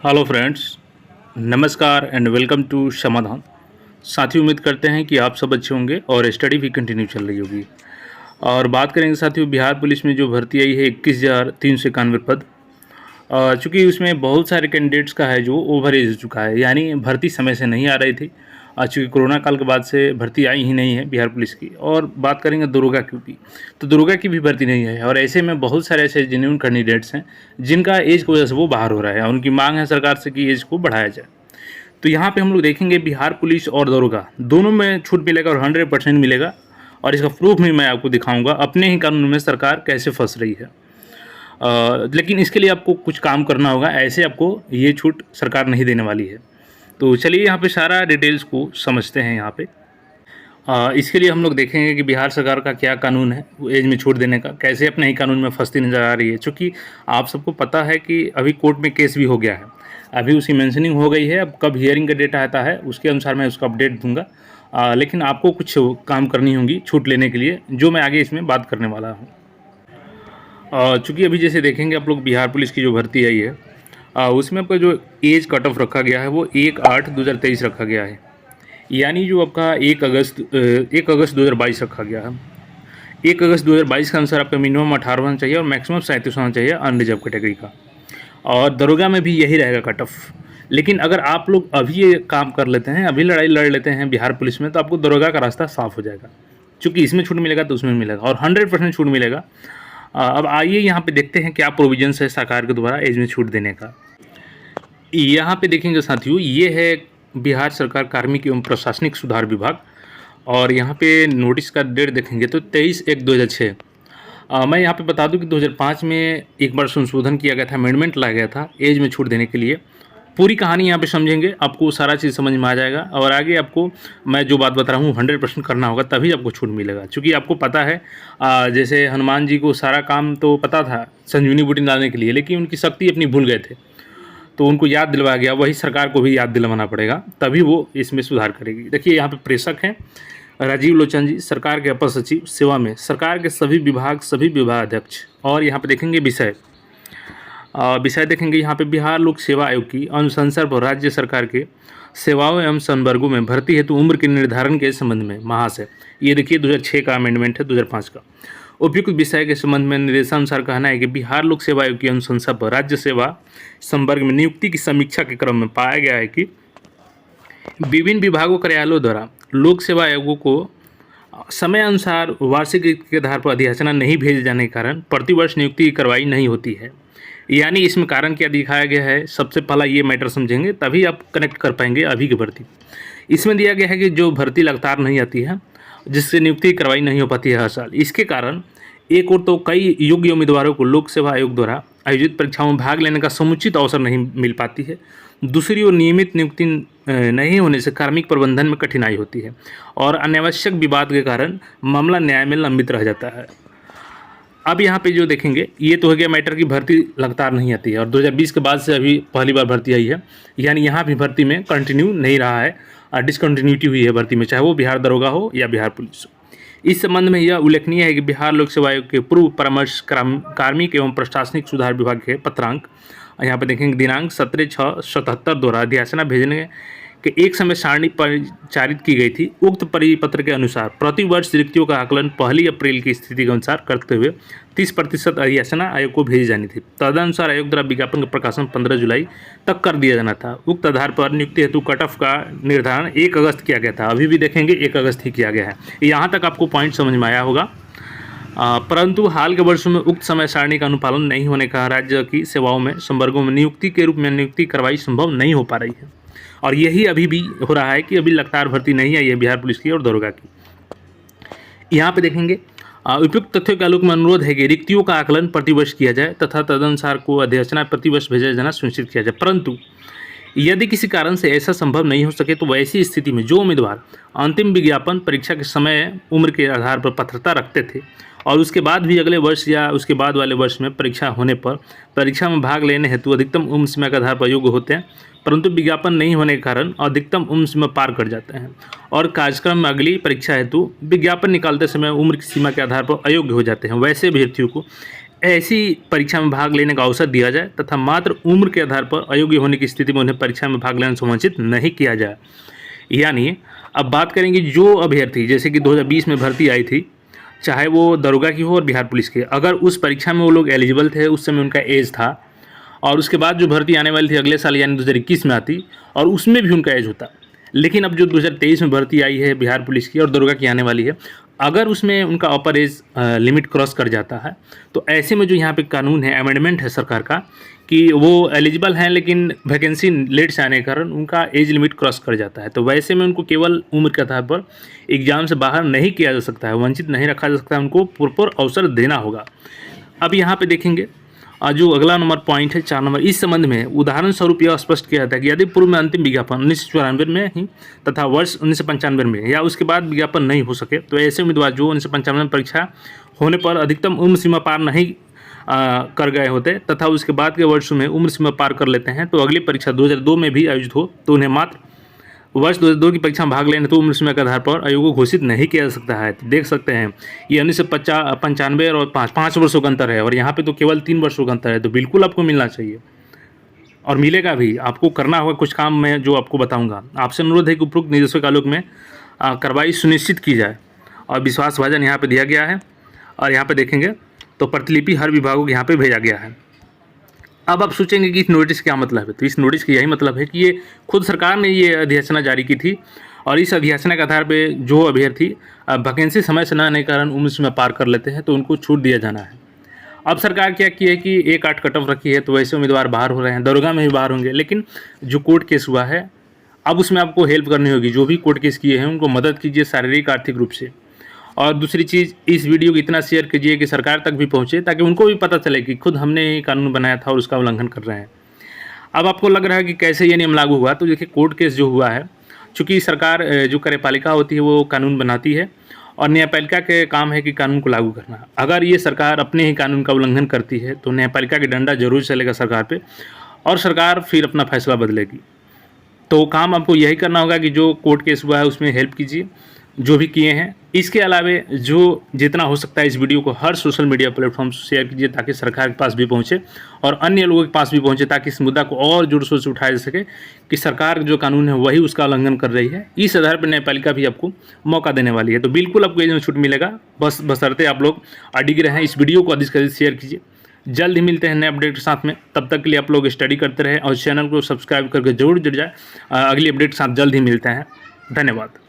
Hello friends, नमस्कार and welcome to समाधान। साथियों, उम्मीद करते हैं कि आप सब अच्छे होंगे और स्टडी भी कंटिन्यू चल रही होगी। और बात करेंगे साथियों, बिहार पुलिस में जो भर्ती आई है 21,391 पद। चूँकि उसमें बहुत सारे कैंडिडेट्स का है जो ओवर एज हो चुका है, यानी भर्ती समय से नहीं आ रही थी। चूँकि कोरोना काल के बाद से भर्ती आई ही नहीं है बिहार पुलिस की। और बात करेंगे दरोगा की, तो दरोगा की भी भर्ती नहीं है। और ऐसे में बहुत सारे ऐसे जेन्युइन कैंडिडेट्स हैं जिनका एज की वजह से वो बाहर हो रहा है। उनकी मांग है सरकार से कि एज को बढ़ाया जाए। तो यहाँ पे हम लोग देखेंगे बिहार पुलिस और दरोगा दोनों में छूट मिलेगा और 100% मिलेगा। और इसका प्रूफ भी मैं आपको दिखाऊंगा अपने ही कानून में सरकार कैसे फंस रही है। लेकिन इसके लिए आपको कुछ काम करना होगा, ऐसे आपको ये छूट सरकार नहीं देने वाली है। तो चलिए यहाँ पे सारा डिटेल्स को समझते हैं। यहाँ पे इसके लिए हम लोग देखेंगे कि बिहार सरकार का क्या कानून है एज में छूट देने का, कैसे अपने ही कानून में फंसती नज़र आ रही है। चूँकि आप सबको पता है कि अभी कोर्ट में केस भी हो गया है, अभी उसकी मेंशनिंग हो गई है। अब कब हियरिंग का डेट आता है उसके अनुसार मैं उसका अपडेट दूंगा। लेकिन आपको कुछ काम करनी होगी छूट लेने के लिए, जो मैं आगे इसमें बात करने वाला हूँ। चूँकि अभी जैसे देखेंगे आप लोग, बिहार पुलिस की जो भर्ती आई है उसमें आपका जो एज कट ऑफ रखा गया है वो 1/8/2023 रखा गया है। यानी जो आपका 1 अगस्त 2022 रखा गया है। 1 अगस्त 2022 के अनुसार आपका मिनिमम 18 होना चाहिए और मैक्सिमम 37 होना चाहिए अनरिजर्व कैटेगरी का। और दरोगा में भी यही रहेगा कट ऑफ। लेकिन अगर आप लोग अभी ये काम कर लेते हैं, अभी लड़ाई लड़ लेते हैं बिहार पुलिस में, तो आपको दरोगा का रास्ता साफ हो जाएगा। चूँकि इसमें छूट मिलेगा तो उसमें मिलेगा और 100% छूट मिलेगा। अब आइए यहाँ पे देखते हैं क्या प्रोविजंस है सरकार के द्वारा एज में छूट देने का। यहाँ पे देखेंगे साथियों, ये है बिहार सरकार कार्मिक एवं प्रशासनिक सुधार विभाग। और यहाँ पे नोटिस का डेट देखेंगे तो 23/1/2006। मैं यहाँ पे बता दूं कि 2005 में एक बार संशोधन किया गया था, अमेंडमेंट लाया गया था एज में छूट देने के लिए। पूरी कहानी यहाँ पे समझेंगे, आपको सारा चीज़ समझ में आ जाएगा। और आगे आपको मैं जो बात बता रहा हूँ 100% करना होगा, तभी आपको छूट मिलेगा। क्योंकि आपको पता है जैसे हनुमान जी को सारा काम तो पता था संजीवनी बूटी डालने के लिए, लेकिन उनकी शक्ति अपनी भूल गए थे, तो उनको याद दिलवाया गया। वही सरकार को भी याद दिलवाना पड़ेगा, तभी वो इसमें सुधार करेगी। देखिए यहाँ पे प्रेषक हैं राजीव लोचन जी, सरकार के अपर सचिव सेवा में सरकार के सभी विभाग, सभी विभागाध्यक्ष। और यहाँ पे देखेंगे विषय देखेंगे यहाँ पे बिहार लोक सेवा आयोग की अनुशंसा पर राज्य सरकार के सेवाओं एवं संवर्गों में भर्ती हेतु उम्र के निर्धारण के संबंध में महाशय। ये देखिए 2006 का अमेंडमेंट है 2005 का। उपयुक्त विषय के संबंध में निर्देशानुसार कहना है कि बिहार लोक सेवा आयोग की अनुशंसा पर राज्य सेवा संवर्ग में नियुक्ति की समीक्षा के क्रम में पाया गया है कि विभिन्न विभागों कार्यालयों द्वारा लोक सेवा आयोगों को समय अनुसार वार्षिक के आधार पर अधियाचना नहीं भेजे जाने के कारण प्रतिवर्ष नियुक्ति की कार्रवाई नहीं होती है। यानी इसमें कारण क्या दिखाया गया है, सबसे पहला ये मैटर समझेंगे तभी आप कनेक्ट कर पाएंगे अभी की भर्ती। इसमें दिया गया है कि जो भर्ती लगातार नहीं आती है, जिससे नियुक्ति की कार्रवाई नहीं हो पाती है हर साल, इसके कारण एक और तो कई योग्य उम्मीदवारों को लोक सेवा आयोग द्वारा आयोजित परीक्षाओं में भाग लेने का समुचित अवसर नहीं मिल पाती है। दूसरी ओर नियमित नियुक्ति नहीं होने से कार्मिक प्रबंधन में कठिनाई होती है और अनावश्यक विवाद के कारण मामला न्याय में लंबित रह जाता है। अब यहाँ पे जो देखेंगे, ये तो हो गया मैटर की भर्ती लगातार नहीं आती है और 2020 के बाद से अभी पहली बार भर्ती आई है। यानी यहाँ भी भर्ती में कंटिन्यू नहीं रहा है, डिसकंटिन्यूटी हुई है भर्ती में, चाहे वो बिहार दरोगा हो या बिहार पुलिस हो। इस संबंध में यह उल्लेखनीय है कि बिहार लोक सेवा आयोग के पूर्व परामर्श कार्मिक एवं प्रशासनिक सुधार विभाग के पत्रांक यहाँ पे देखेंगे दिनांक 17/6/77 द्वारा अधियाचना भेजने के एक समय सारणी परिचारित की गई थी। उक्त परिपत्र के अनुसार प्रतिवर्ष रिक्तियों का आकलन 1 अप्रैल की स्थिति के अनुसार करते हुए 30% अधियाचना आयोग को भेजी जानी थी। तदनुसार आयोग द्वारा विज्ञापन का प्रकाशन 15 जुलाई तक कर दिया जाना था। उक्त आधार पर नियुक्ति हेतु कट ऑफ का निर्धारण 1 अगस्त किया गया था। अभी भी देखेंगे 1 अगस्त ही किया गया है। यहाँ तक आपको पॉइंट समझ में आया होगा। परंतु हाल के वर्षों में उक्त समय सारणी का अनुपालन नहीं होने का राज्य की सेवाओं में संवर्गों में नियुक्ति के रूप में नियुक्ति कार्रवाई संभव नहीं हो पा रही है। और यही अभी भी हो रहा है कि अभी लगातार भर्ती नहीं आई है बिहार पुलिस की और दरोगा की। यहाँ पे देखेंगे उपयुक्त तथ्यों के आलोक में अनुरोध है कि रिक्तियों का आकलन प्रतिवर्ष किया जाए तथा तदनुसार को अधियाचना प्रतिवर्ष भेजा जाना सुनिश्चित किया जाए। परंतु यदि किसी कारण से ऐसा संभव नहीं हो सके तो वैसी स्थिति में जो उम्मीदवार अंतिम विज्ञापन परीक्षा के समय उम्र के आधार पर पात्रता रखते थे और उसके बाद भी अगले वर्ष या उसके बाद वाले वर्ष में परीक्षा होने पर परीक्षा में भाग लेने हेतु अधिकतम उम्र सीमा के आधार पर योग्य होते हैं, परंतु विज्ञापन नहीं होने के कारण अधिकतम उम्र सीमा पार कर जाते हैं और कार्यक्रम में अगली परीक्षा हेतु विज्ञापन निकालते समय उम्र की सीमा के आधार पर अयोग्य हो जाते हैं, वैसे अभ्यर्थियों को ऐसी परीक्षा में भाग लेने का अवसर दिया जाए तथा मात्र उम्र के आधार पर अयोग्य होने की स्थिति में उन्हें परीक्षा में भाग लेने से वंचित नहीं किया जाए। यानी अब बात करेंगे जो अभ्यर्थी जैसे कि 2020 में भर्ती आई थी, चाहे वो दरोगा की हो और बिहार पुलिस की, अगर उस परीक्षा में वो लोग एलिजिबल थे, उस समय उनका एज था, और उसके बाद जो भर्ती आने वाली थी अगले साल यानी 2021 में आती और उसमें भी उनका एज होता, लेकिन अब जो 2023 में भर्ती आई है बिहार पुलिस की और दरोगा की आने वाली है, अगर उसमें उनका अपर एज लिमिट क्रॉस कर जाता है, तो ऐसे में जो यहाँ पे कानून है, अमेंडमेंट है सरकार का कि वो एलिजिबल हैं लेकिन वैकेंसी लेट से आने के कारण उनका एज लिमिट क्रॉस कर जाता है, तो वैसे में उनको केवल उम्र के आधार पर एग्जाम से बाहर नहीं किया जा सकता है, वंचित नहीं रखा जा सकता है, उनको प्रॉपर अवसर देना होगा। अब यहाँ पे देखेंगे जो अगला नंबर पॉइंट है 4 नंबर, इस संबंध में उदाहरण स्वरूप यह स्पष्ट किया जाता है कि यदि पूर्व में अंतिम विज्ञापन 1994 में ही तथा वर्ष 1995 में या उसके बाद विज्ञापन नहीं हो सके, तो ऐसे उम्मीदवार जो 1995 में परीक्षा होने पर अधिकतम उम्र सीमा पार नहीं कर गए होते तथा उसके बाद के वर्षों में उम्र सीमा पार कर लेते हैं, तो अगली परीक्षा 2002 में भी आयोजित हो तो उन्हें मात्र वर्ष 2002 की परीक्षा में भाग लेने तो उम्र सीमा के आधार पर आयोग को घोषित नहीं किया जा सकता है। तो देख सकते हैं ये 1995 और 5 वर्षों का अंतर है और यहाँ पे तो केवल 3 वर्षों का अंतर है, तो बिल्कुल आपको मिलना चाहिए और मिलेगा भी। आपको करना होगा कुछ काम में जो आपको बताऊँगा। आपसे अनुरोध है कि उपरोक्त निर्देशों के आलोक में कार्रवाई सुनिश्चित की जाए और विश्वासभाजन यहाँ पर दिया गया है और यहाँ पर देखेंगे तो प्रतिलिपि हर विभागों को यहाँ पर भेजा गया है। अब आप सोचेंगे कि इस नोटिस क्या मतलब है, तो इस नोटिस का यही मतलब है कि ये खुद सरकार ने ये अधिसूचना जारी की थी और इस अधिसूचना के आधार पे जो अभ्यर्थी वैकेंसी समय से न आने के कारण उम्र सीमा पार कर लेते हैं तो उनको छूट दिया जाना है। अब सरकार क्या की है कि 1/8 कट ऑफ रखी है, तो वैसे उम्मीदवार बाहर हो रहे हैं, दरोगा में भी बाहर होंगे, लेकिन जो कोर्ट केस हुआ है अब उसमें आपको हेल्प करनी होगी। जो भी कोर्ट केस किए हैं उनको मदद कीजिए शारीरिक आर्थिक रूप से। और दूसरी चीज़, इस वीडियो को इतना शेयर कीजिए कि सरकार तक भी पहुंचे ताकि उनको भी पता चले कि खुद हमने ये कानून बनाया था और उसका उल्लंघन कर रहे हैं। अब आपको लग रहा है कि कैसे ये नियम लागू हुआ, तो देखिए कोर्ट केस जो हुआ है, चूँकि सरकार जो कार्यपालिका होती है वो कानून बनाती है और न्यायपालिका के काम है कि कानून को लागू करना। अगर ये सरकार अपने ही कानून का उल्लंघन करती है तो न्यायपालिका की डंडा जरूर चलेगा सरकार पर और सरकार फिर अपना फैसला बदलेगी। तो काम आपको यही करना होगा कि जो कोर्ट केस हुआ है उसमें हेल्प कीजिए जो भी किए हैं। इसके अलावे जो जितना हो सकता है इस वीडियो को हर सोशल मीडिया प्लेटफॉर्म से शेयर कीजिए ताकि सरकार के पास भी पहुंचे और अन्य लोगों के पास भी पहुंचे, ताकि इस मुद्दा को और जोर शोर से उठाया जा सके कि सरकार जो कानून है वही उसका उल्लंघन कर रही है। इस आधार पर न्यायपालिका भी आपको मौका देने वाली है, तो बिल्कुल आपको इसमें छूट मिलेगा, बस बशर्ते आप लोग अडिग रहें। इस वीडियो को अधिक से अधिक शेयर कीजिए। जल्द ही मिलते हैं नए अपडेट के साथ में, तब तक के लिए आप लोग स्टडी करते रहें और चैनल को सब्सक्राइब करके जरूर जुड़ जाए। अगली अपडेट के साथ जल्द ही मिलते हैं। धन्यवाद।